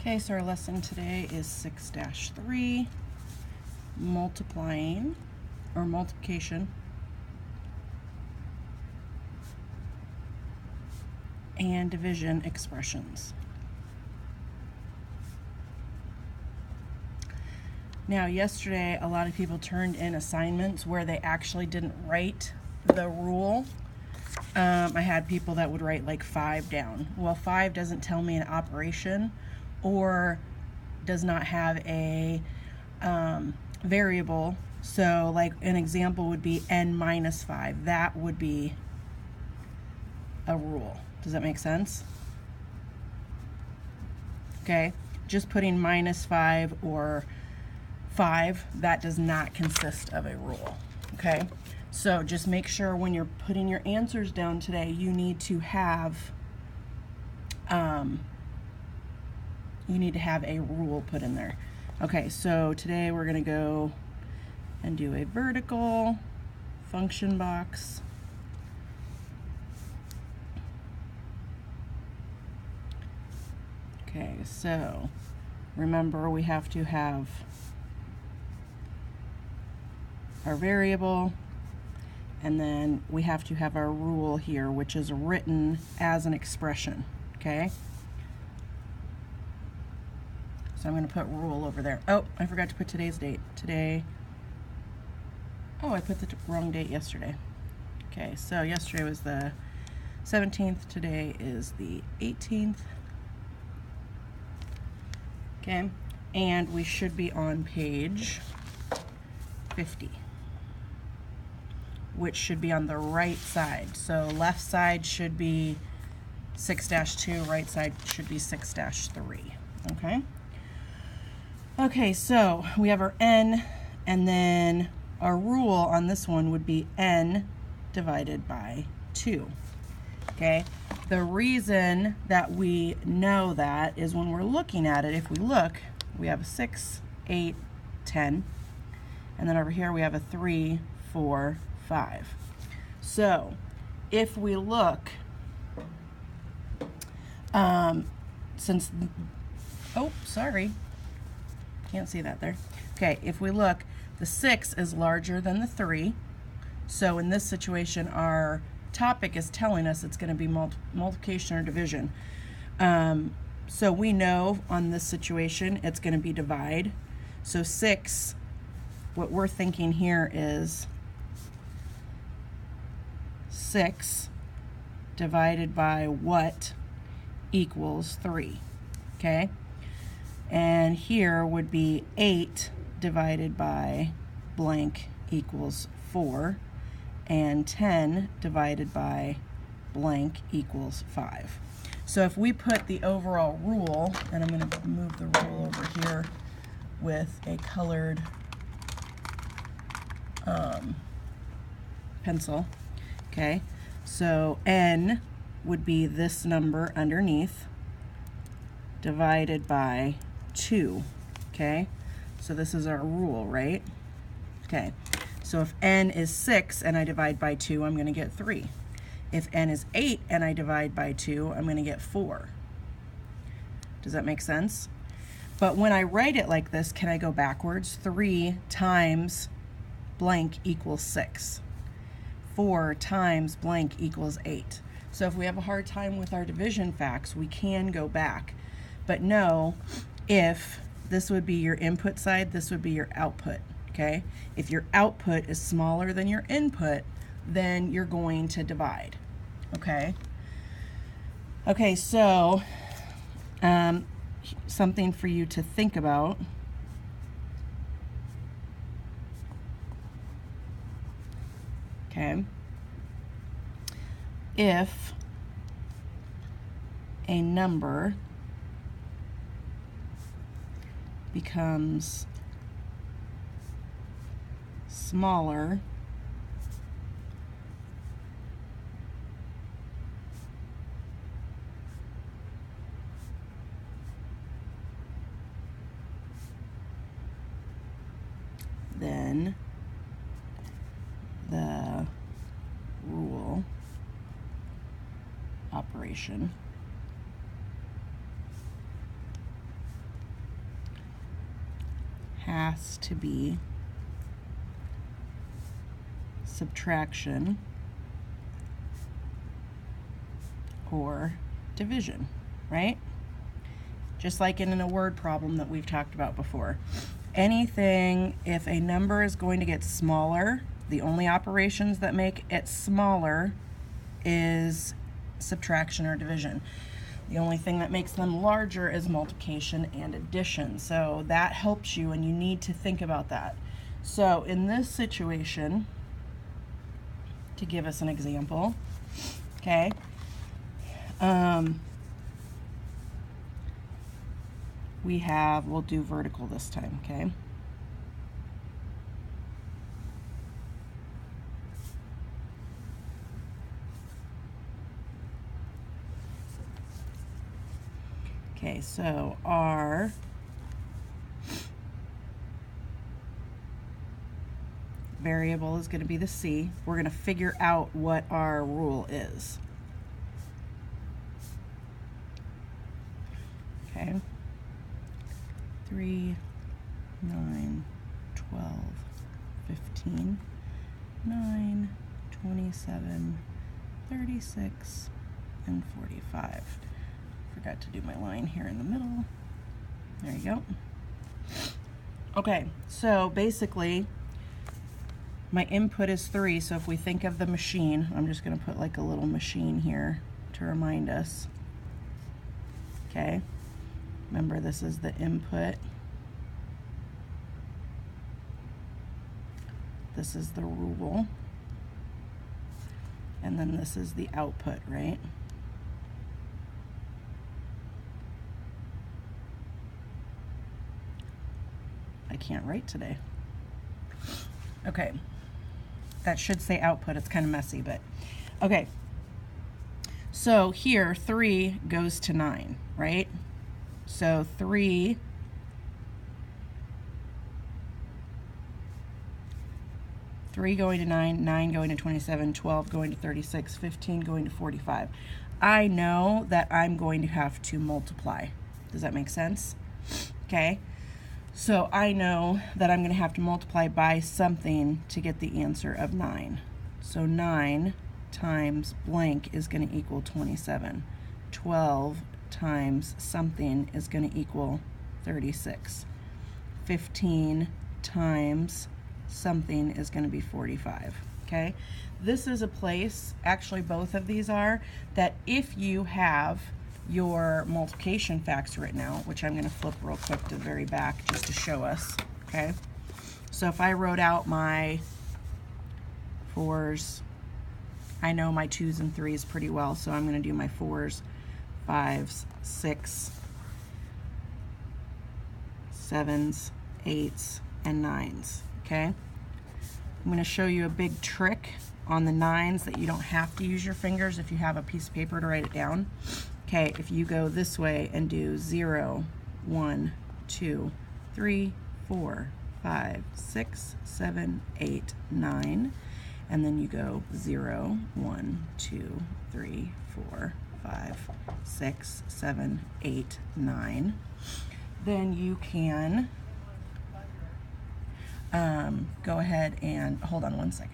Okay, so our lesson today is 6-3, multiplying or multiplication and division expressions. Now, yesterday, a lot of people turned in assignments where they actually didn't write the rule. I had people that would write like 5 down. Well, 5 doesn't tell me an operation or does not have a variable. So like an example would be n minus 5. That would be a rule. Does that make sense? Okay, just putting minus 5 or 5, that does not consist of a rule. Okay, so just make sure when you're putting your answers down today, you need to have a rule put in there. Okay, so today we're going to go and do a vertical function box. Okay, so remember we have to have our variable, and then we have to have our rule here, which is written as an expression. Okay, so I'm going to put rule over there. Oh, I forgot to put today's date. I put the wrong date yesterday. Okay, so yesterday was the 17th, today is the 18th. Okay, and we should be on page 50, which should be on the right side. So left side should be 6-2, right side should be 6-3. Okay? Okay, so we have our n, and then our rule on this one would be n divided by 2. Okay? The reason that we know that is when we're looking at it, if we look, we have a 6, 8, 10, and then over here we have a 3, 4, 5. So if we look, can't see that there. Okay, if we look, the 6 is larger than the 3. So in this situation, our topic is telling us it's going to be multiplication or division. So we know on this situation it's going to be divide. So 6, what we're thinking here is 6 divided by what equals 3. Okay? And here would be 8 divided by blank equals 4. And 10 divided by blank equals 5. So if we put the overall rule, and I'm going to move the rule over here with a colored pencil. Okay, so n would be this number underneath divided by 2. Okay, so this is our rule, right? Okay. So if n is 6 and I divide by 2, I'm going to get 3. If n is 8 and I divide by 2, I'm going to get 4. Does that make sense? But when I write it like this, can I go backwards? 3 times blank equals 6. 4 times blank equals 8. So if we have a hard time with our division facts, we can go back. But no, if this would be your input side, this would be your output. Okay, if your output is smaller than your input, then you're going to divide. Okay. Okay, so something for you to think about. Okay. If a number becomes smaller than the rule operation, has to be subtraction or division, right? Just like in a word problem that we've talked about before. Anything, if a number is going to get smaller, the only operations that make it smaller is subtraction or division. The only thing that makes them larger is multiplication and addition. So that helps you, and you need to think about that. So in this situation, to give us an example, okay, we'll do vertical this time, okay? Okay, so our variable is going to be the c. We're going to figure out what our rule is. Okay. 3, 9, 12, 15, 9, 27, 36, and 45. Forgot to do my line here in the middle. There you go. Okay, so basically my input is 3, so if we think of the machine, I'm just going to put like a little machine here to remind us. Okay, remember this is the input. This is the rule. And then this is the output, right? I can't write today. Okay, that should say output. It's kind of messy, but okay. So here, 3 goes to 9, right? So 3 going to 9, 9 going to 27, 12 going to 36, 15 going to 45. I know that I'm going to have to multiply. Does that make sense? Okay. So I know that I'm going to have to multiply by something to get the answer of 9. So 9 times blank is going to equal 27. 12 times something is going to equal 36. 15 times something is going to be 45. Okay? This is a place, actually both of these are, that if you have your multiplication facts written out, which I'm going to flip real quick to the very back just to show us, okay? So if I wrote out my 4s, I know my 2s and 3s pretty well, so I'm going to do my 4s, 5s, 6, 7s, 8s, and 9s, okay? I'm going to show you a big trick on the 9s that you don't have to use your fingers if you have a piece of paper to write it down. Okay, if you go this way and do 0, 1, 2, 3, 4, 5, 6, 7, 8, 9, and then you go 0, 1, 2, 3, 4, 5, 6, 7, 8, 9, then you can go ahead and, hold on one second.